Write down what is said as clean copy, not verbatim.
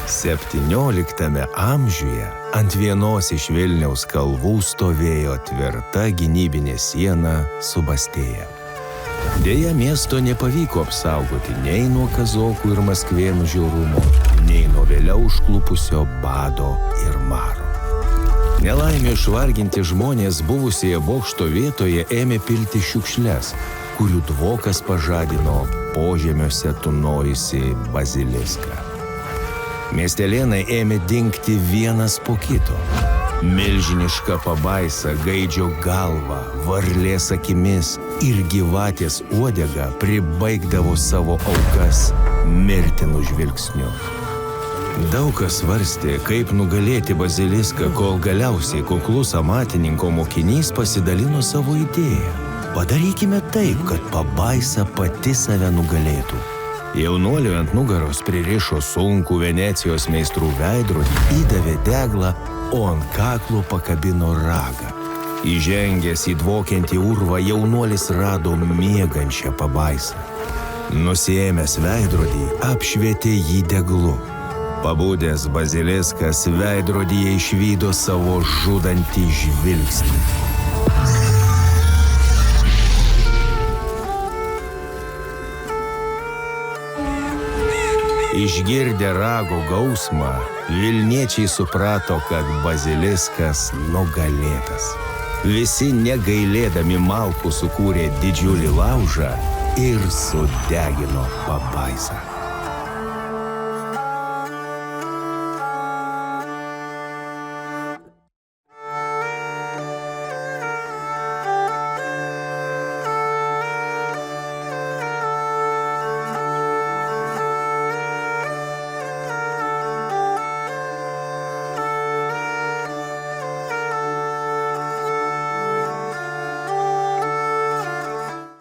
XVII amžiuje ant vienos iš Vilniaus kalvų stovėjo tvirta gynybinė siena su Bastėja. Deja, miesto nepavyko apsaugoti nei nuo kazokų ir maskvėnų žiaurumo, nei nuo vėliau užklupusio bado ir maro. Nelaimė išvarginti žmonės buvusioje bokšto vietoje ėmė pilti šiukšles, kurių dvokas pažadino požemiuose tūnojusi baziliską. Miestelėnai ėmė dingti vienas po kito. Milžiniška pabaisa gaidžio galvą, varlės akimis ir gyvatės uodega pribaigdavo savo aukas mirtinu žvilgsniu. Daug kas svarstė, kaip nugalėti baziliską, kol galiausiai kuklus amatininko mokinys pasidalino savo idėją. Padarykime taip, kad pabaisa pati save nugalėtų. Jaunuoliui ant nugaros pririšo sunkų Venecijos meistrų veidrodį, įdavė deglą, o ant kaklo pakabino ragą. Įžengęs į dvokiantį urvą, jaunuolis rado miegančią pabaisą. Nusiėmęs veidrodį, apšvietė jį deglu. Pabudęs baziliskas veidrodyje išvydo savo žudantį žvilgsnį. Išgirdę rago gausmą, vilniečiai suprato, kad baziliskas nugalėtas. Visi negailėdami malkų sukūrė didžiulį laužą ir sudegino pabaisą.